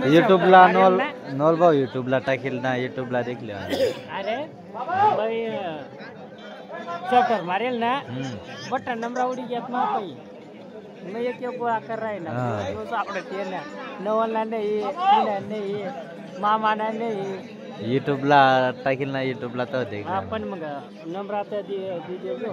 युट्यूबला नॉल भाऊ युट्यूबला टाकेल ना युट्यूबला देखले अरे भाई चक्कर मारेल ना बट नंबर उडी घेत ना पाई मैं एक गोळा कर रहा है ना तो सापडते ना नवलला नाही मामा नाही युट्यूबला टाकेल ना युट्यूबला तर देख आपण मग नंबर आता देतो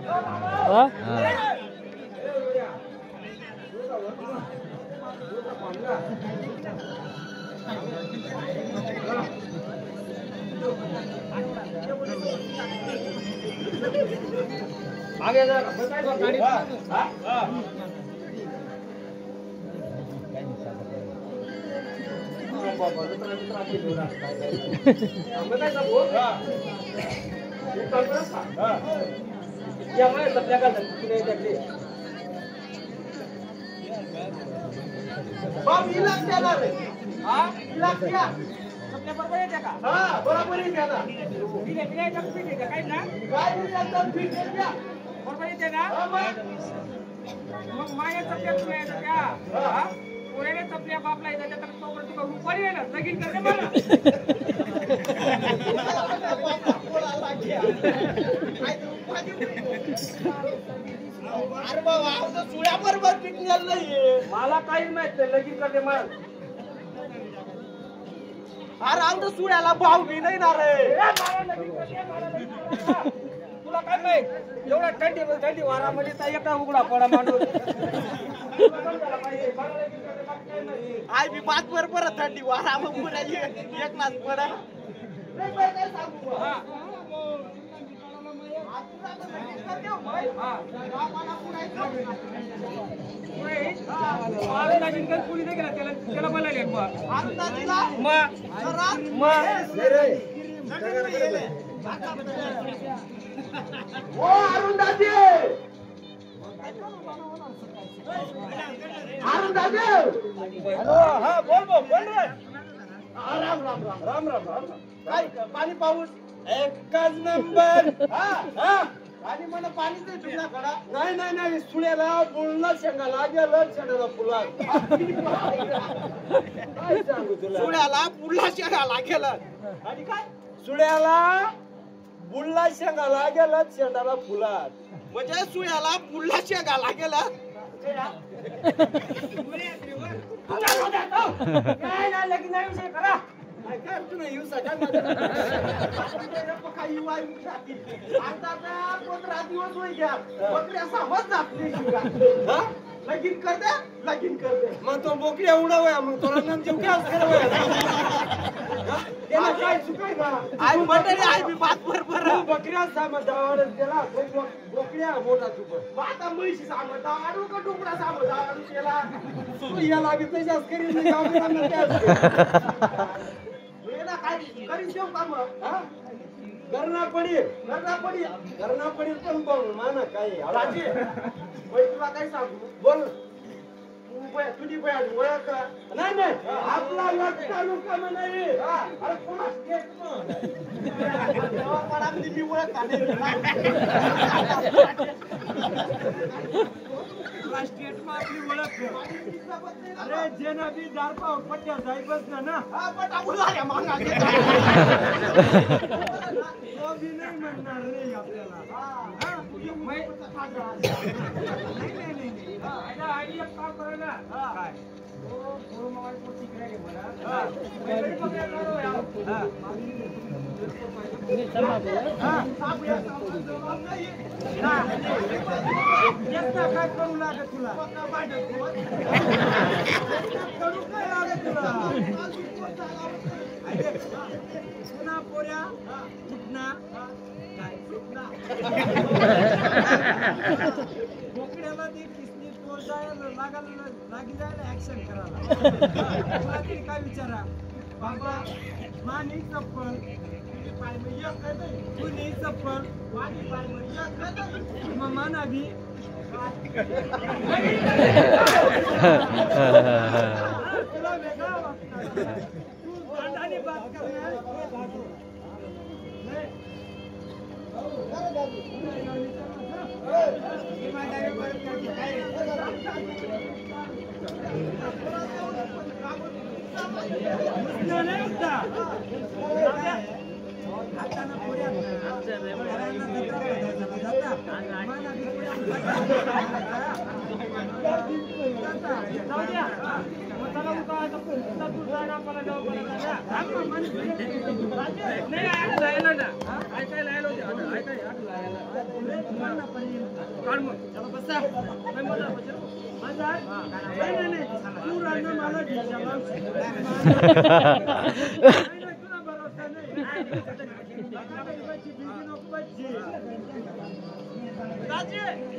आगे जा बरोबर मग माया चपल्या पुऱ्याने चपल्या बापला येतात तर तो तुका रुपारी आहे ना लगीन करते मला अरे बाबा आता सुळ्या बरोबर पिकणार नाहीये मला काहीच माहित नाही लगीन करते मला अरे आमच्या सुळ्याला भाव बी नाही ना रे तुला काय माहित एवढा थंडी वारामध्ये तर एका उघडा पडा माणूस आई बी बात बरोबर थंडी वारा मग पुराली एक नाच पडा कुणी नाही गेला त्याला बोलायला अरुण दादी हा बोल रे राम राम राम राम राम राम काय पाणी पाऊस एकच नंबर आणि मला पाणीच नाही तुला खडा नाही सुळ्याला बोलणं शेंगाला गेलं शेंगाला फुला काय सांगू तुला सुळ्याला पुढला शेंगाला गेलं आणि काय सुळ्याला बुल्ला शेंगाला गेला शेंडाला फुलात म्हणजे सुळ्याला बुल्ला शेंगाला गेला काय ना लगीन नाही विषय करा काय तू नाही येऊ सका काही वाई आता 15 दिवस होई घ्या बकऱ्या समज जात लगीन करते मग तो बोकड्या उडावया मग तो रंगन जेव काय करवया त्याला काय चुकाय का आई बटरी आई बी बात बरोबर बकऱ्या समजावड त्याला बोकड्या मोठा चुक आता म्हैशी समजावड का डुकरा समजावड त्याला तू याला बी तशाच करीन नाही गावरांना त्या मेला काय करीन देऊ काम करना पडी पण बोल माना काय राजी होय तुला काय सांगू बोल तुझी बयान ओळख नाही आपला लट तालुका नाही अरे कोणा स्टेट मग मी ओळख स्टेट मा आपली ओळख अरे जे ना बी दारपा पट्ट्या जाईबस ना हा पटा बोला मांगा तो बी नाही म्हणणार रे आपल्याला हा नाही आई एक काम करा ना काय ओ गुरु मावाई को ठीक रहे मला मेरे पकड़ लो यार ये चला हां आप या जवाब नाही एकटा काय करू लागे तुला पक्का बांधत करू काय लागे तुला सुना पोऱ्या फुटना काय फुटना बोकड्याला ती किसनी तोड जायला लागी जायला ऍक्शन करायला काय विचारा बाबा मानी चप्पल पाय में ये कर दे कुनी चप्पल वाली पाय में ये कर दे मम्मा ना भी तू भांडानी बात कर रहा है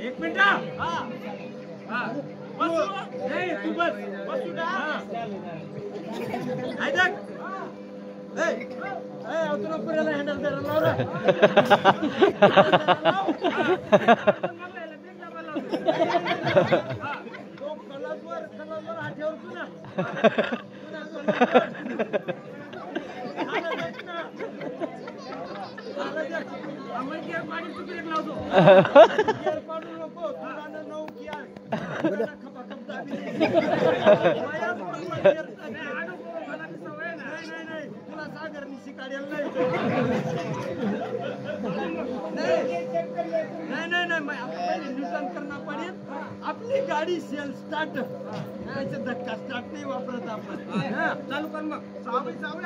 एक मिनिट नाही तू बस बसू ना हँडल करायला आपली गाडी सेल स्टार्ट धक्का स्टार्ट नाही वापरत आपण चालू कर मग सावळी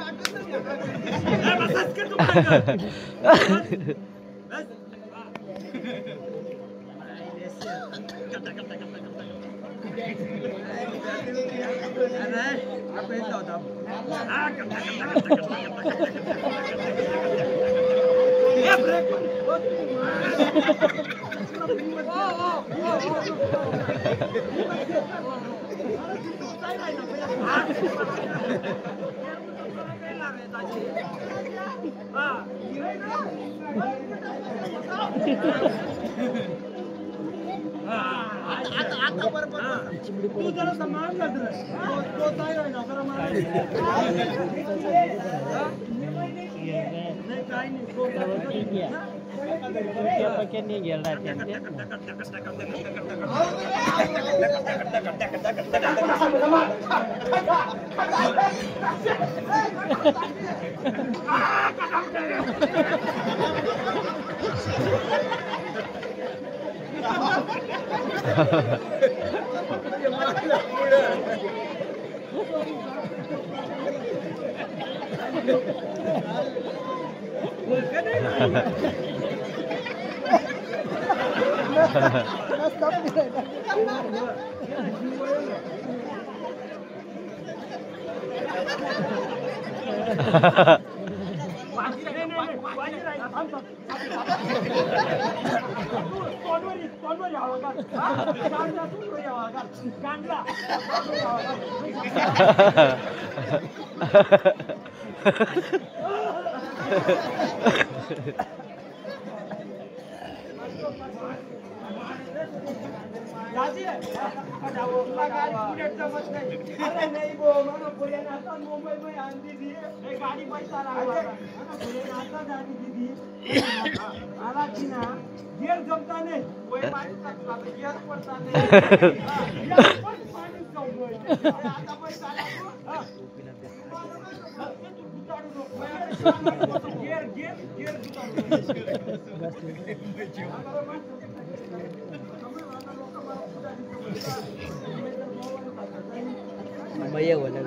आता बरोबर तू जरा समान ना तो काय ना जरा नाही काय नाही गेला मुंबई में आंधी थी गाड़ी पैसा गियर जमता नहीं गियर पड़ता नहीं भैया बोला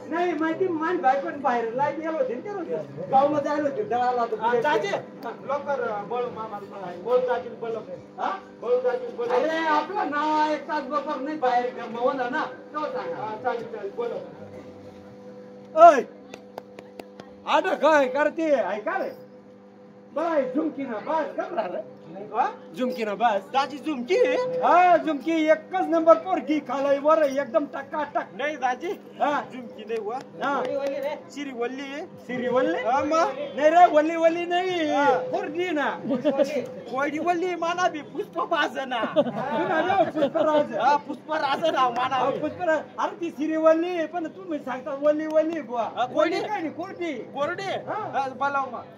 नाही माहिती मान बाय पण बाहेर लाईट गेलो होते गाव मध्ये आलो होते दळाला लवकर बळ मामा बळ जातील बळ बळ जातील बळ आपलं नाव आहे तासभर नाही बाहेर म्हणा ना तो सांगा चालेल बोलो ओय आड काय करते ऐका रे बाय झुमकी ना बस कब रे झुमकी ना बस दाजी झुमकी हा झुमकी एकच नंबर पोरगी खालाय वर एकदम टकाटक नाही दाजी हा झुमकी नाही हुआ हा सिरी वल्ली सिरी वल्ली हा मग नाही रे वल्ली वल्ली नाही पोरगी ना कोयडी वल्ली माना बी पुष्प भाजना तुला रे पुष्पराज हा पुष्प राजना माना हा, पुष्पराज अरे ती सिरी वल्ली पण तुम्ही सांगता वल्ली वल्ली बुवा कोयडी काय नाही कोरटी कोरडे हा. बोलाव मग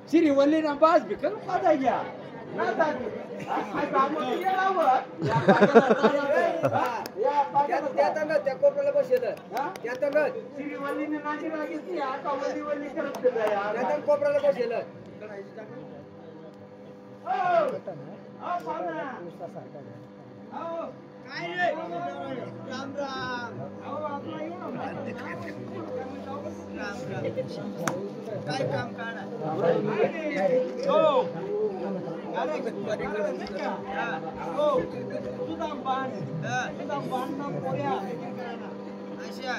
सिरी वल्ली ना बाज भी करू पादा घ्या ना दाजी काय काम केलं लावत त्या कोपऱ्याला बसेल त्या सिरी वल्लीने नाची लागेल आता वल्ली वल्ली करत यार कोपऱ्याला बसेल काय रे राम राम काय काम काढा तुझा बाण ना पोऱ्या अशा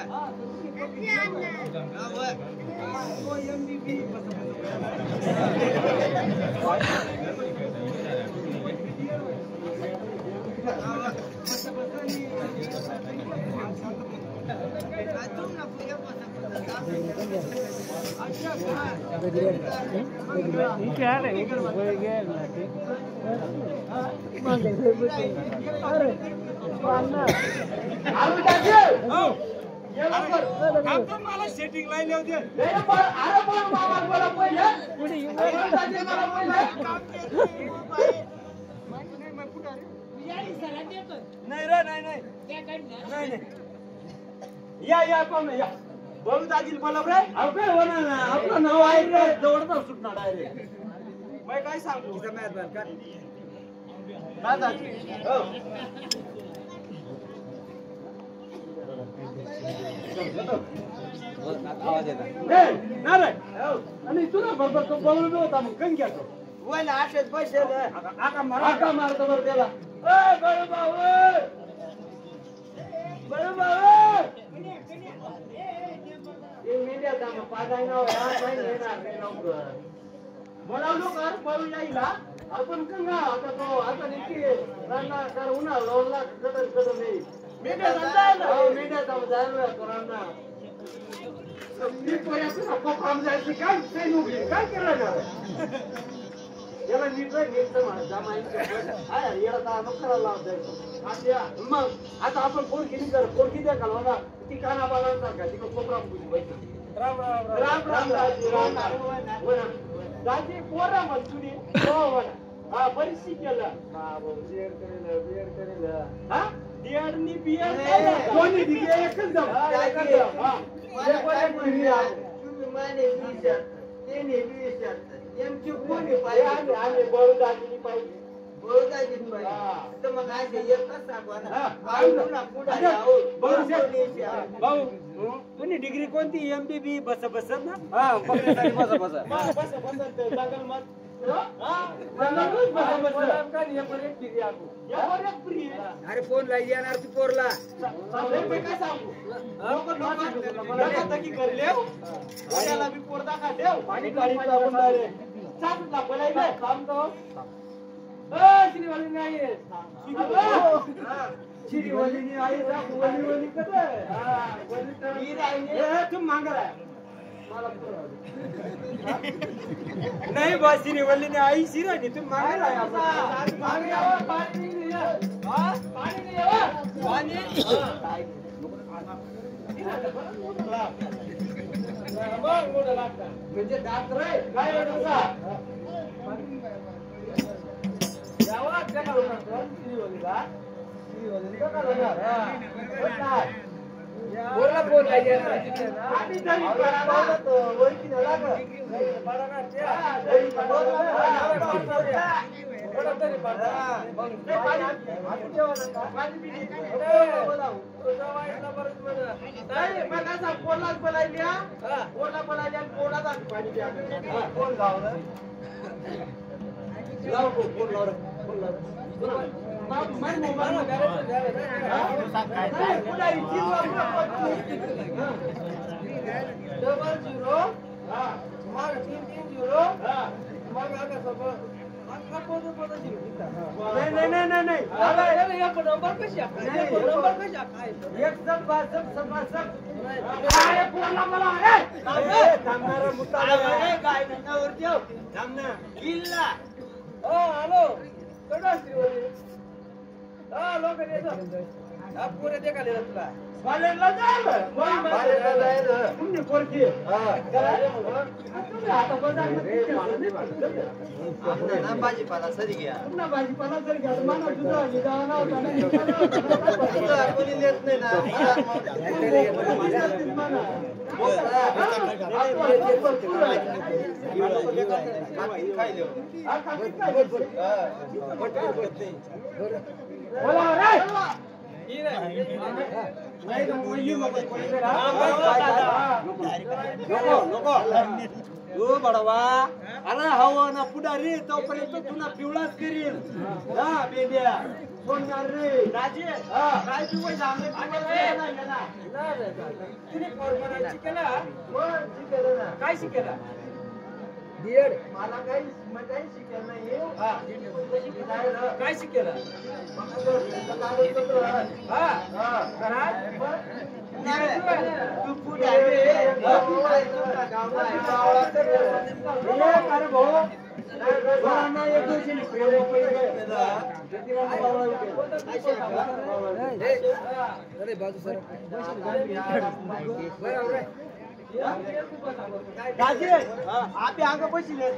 मला सेटिंग लावले होते नाही रे नाही या पाहुणे या बोलू दाजी बोला रे आपलं होणार ना आपलं नाव आहे रे जवळच सुटणार डायरेक्ट मैं काय सांगू ना दाजी ना रे आणि तुला बरोबर तो बोलून होता मग कण घ्या तो वय असेच बसेल आका मारतो बरं त्याला ए बळू भाऊ बोलावलो कर पळू जाईला आपण कंगा आता तो आता नेकी रान्ना कर उन्हा लोडला कदर नाही मेंढ्या जायला मेंढ्या जायला कोरांना मी पोयाचं नको काम जायचं काय काही नव्हते काय केलं याला नीट म्हणा माहिती याला तर करायला लावत मग आता आपण पोरकी द्या घालवा ना ती काना बाळांसारखा तिकडे कोपरा राम राम राम राम दाजी पोरा मग तुझी हो हा बरीचशी केलं बियर करेल हा बियरनी बियर कोणी दिली एकच नेमकी कोणी पाहिजे आम्ही बळू दाजीनी पाहिजे बोलतायची तर मग आज एकच सांगू भाऊ तुम्ही डिग्री कोणती एमबीबी बस ना अरे फोन लाई येणार तू पोरला काय सांगू मी पोरदा का देव पाणी श्रीवल्लीनी आई वली तुम मांगा नाही बा श्रीवल्लीने आई शिरानी तुम मांगा म्हणजे दात रे काय बोलला फोन लाई येणार फोन भाजीपाला सरी घ्या कोणी देत नाही ना बडवा अरे हवं ना पुढारी तोपर्यंत तुला पिवळाच करील हा बेड्या सोडणार रे राजे काय तू पैसे आमने काय शिकेला मला काही शिकेल नाही काय शिकेला तू पुढे राजे आपे आग बसले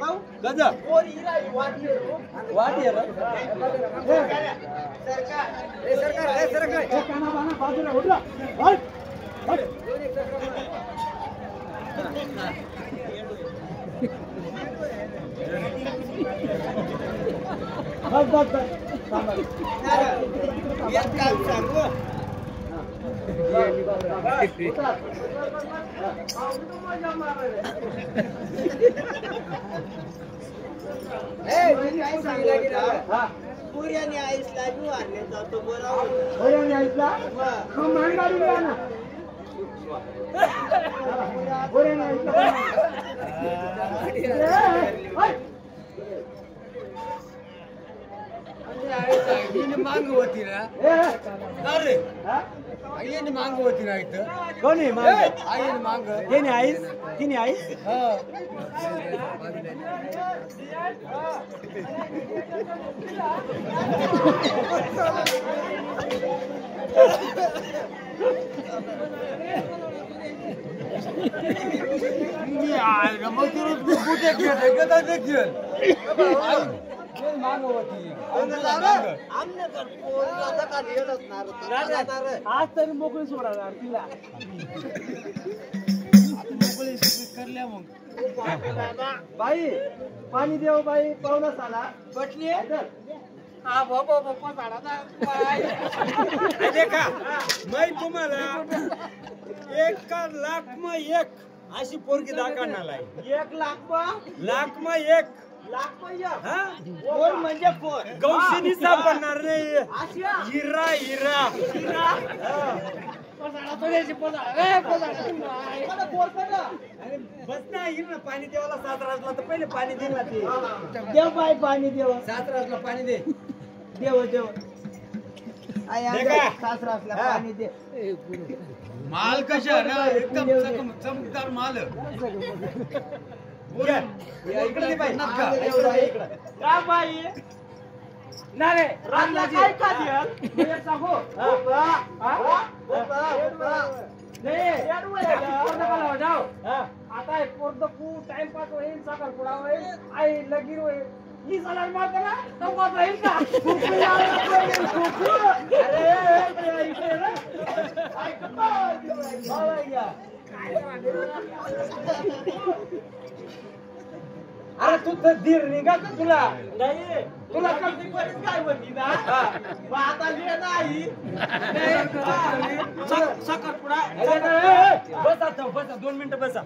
गज कोण हिरा वाटी वाटी सरकार बाजूला उठला एक काम सांगू पुऱ्याने आईसला घेऊन आणले जातो बरोबर मांग होती ना अरे आईने मांग होती ना इथं कोणी आईने मांग तिने आईस तिने आईस मांग होती आज तरी मोकळी सोडा तिला बाई पाणी देव बाई पाहुणा साला बटली हा बाबा बाप्पा झाडा देखा मैं तुम्हाला 1,00,000 अशी पोरगी दाखवणार आहे 1,00,000 लाख हा कोण म्हणजे कोण गौशीनी सापडणार नाही आशिया हिरा हिरा बस ना हिरा पाणी देवाला 7 वाजला तर पहिले पाणी दे ना ते देव बाई पाणी देव 7 वाजला पाणी दे देव देव आई देखा. सासरा असला पाणी दे माल कशा ना एकदम चमकदार माल इकडे दे बाई का बाई ना रे रानला काय का दियल मी सांगू आता पोरद खूप टाइमपास होईल साखरपुडा होईल आई लगीर होईल ही सलाड मारते ना तंबात राहील का अरे तू तर धीर निघा का तुला नाही तुला कधी बरीच काय म्हणली ना मग आता लिह नाही साखरपुडा बसा 2 मिनिटं बसा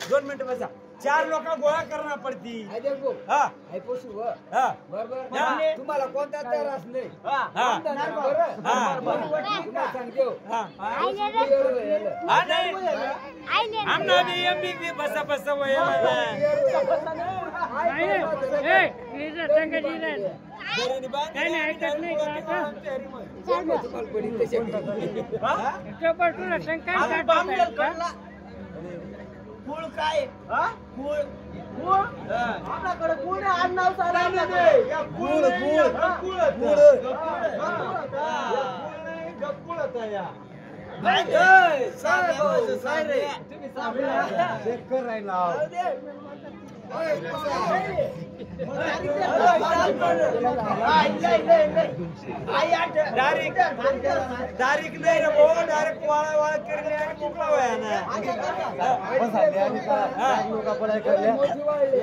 2 मिनिटं बसा 4 लोक गोळा करणार पडती आहे देखो हा आहे पोसू व हा बरोबर हा. तुम्हाला कोणता त्रास नाही हा. बरं हा. तुम्हाला सांगतो हा हा नाही आमना बी एमबी बसा बसा वय फूळ काय फूळ फूळ आपल्याकडे फूळ आडनाव सारा फूळ तारीख नाही रे भाऊ डायरेक्ट वाळा वाळा करले आणि मोकळा व्हाया ना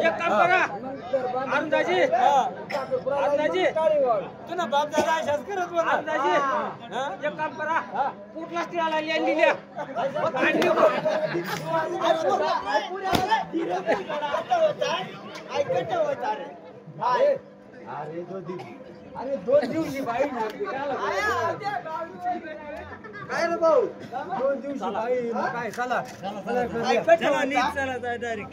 एक काम करा अंदाजी अंदाजी तुला बाप दादा अशाच करत बोला अंदाजी एक काम करा कुठला स्त्रीला लिहायला दिल्या अरे 2 दिवशी बाई काय रे भाऊ 2 दिवशी बाई काय चला चला नीट चला डायरेक्ट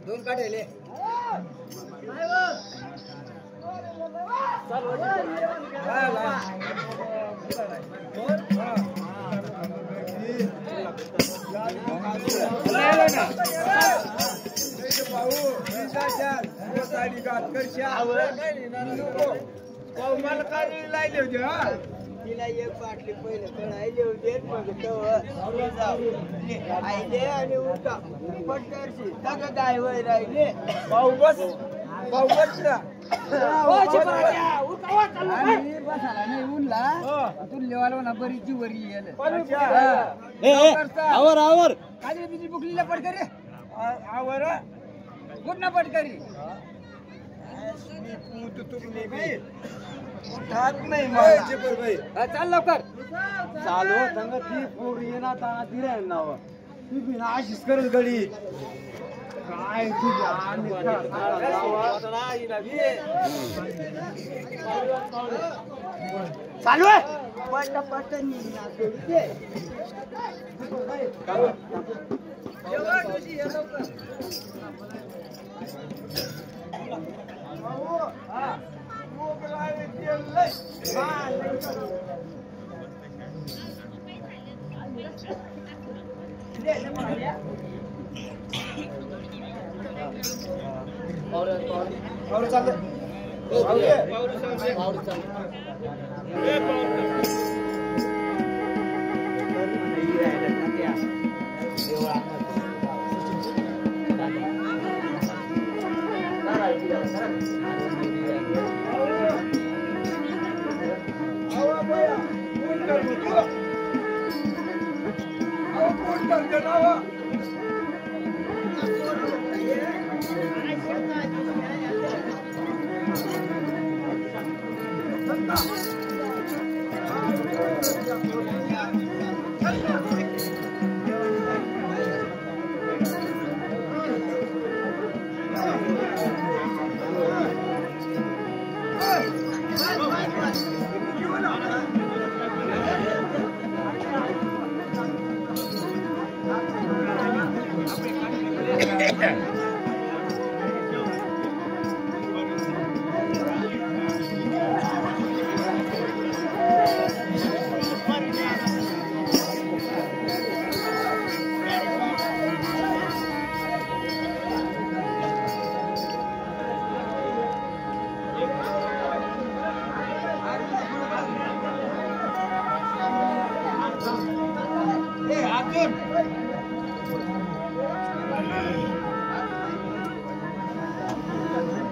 दोन काढले तिला एक बाटली पहिले कळायले होते मग आईले आणि उठा पटकरशी तग गाय वय राहिले भाऊ बस ना बसाला नाही उनला तू लेवाला ना बरीची वरी आवर आवर खाली बिजी बुकलीला पटकरी आवर कुठना पटकरी चाल लवकर चालू संग ती पोर येणार ताना ती राहील नाव ती बिना आशीष करेल गडी काय चालू आहे पट पट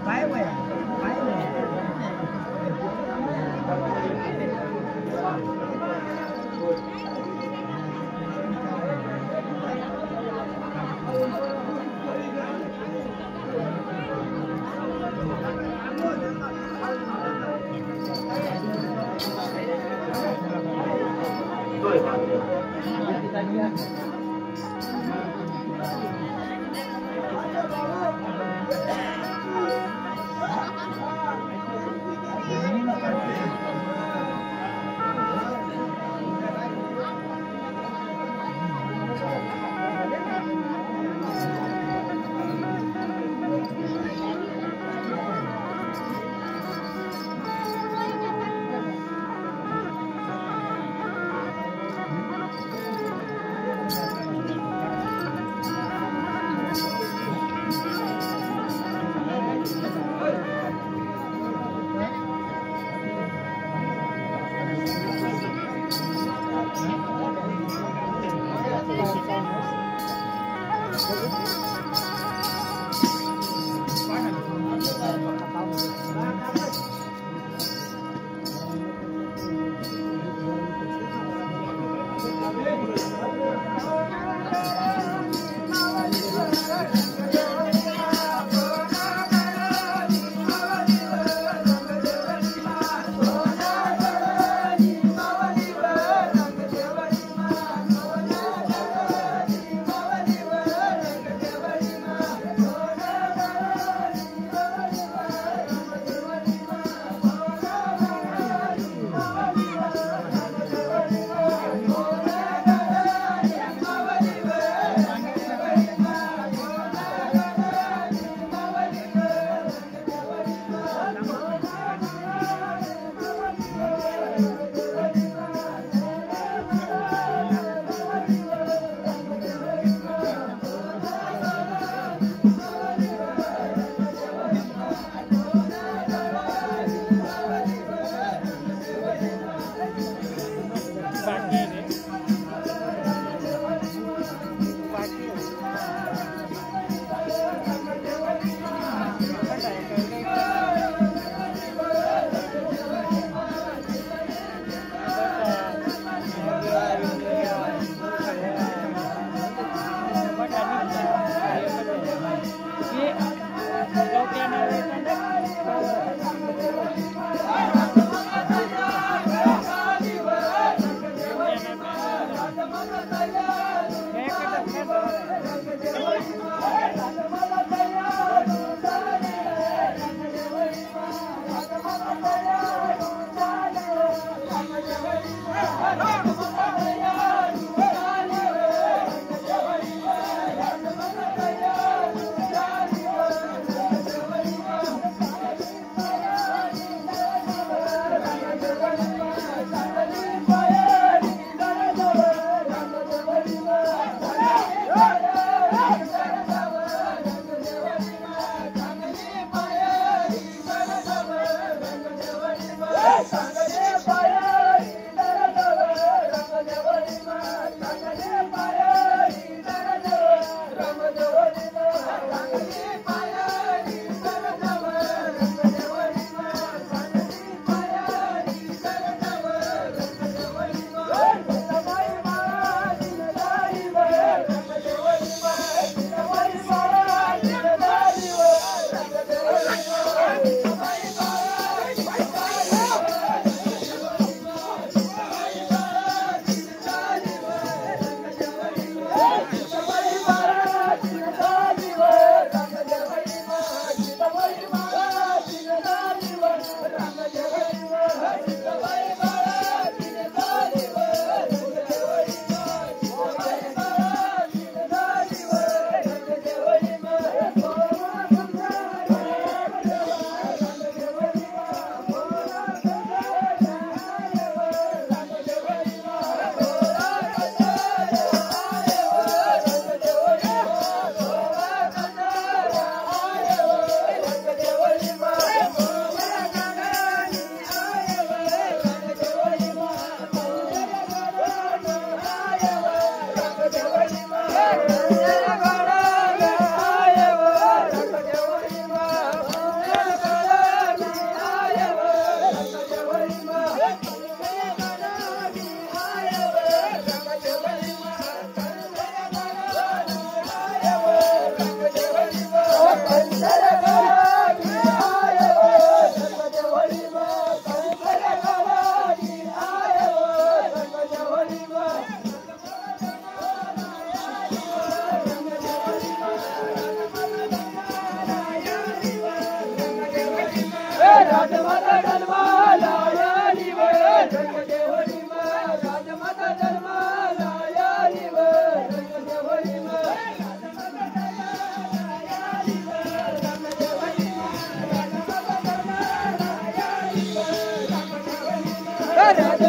काय वय काय वय Dois. रे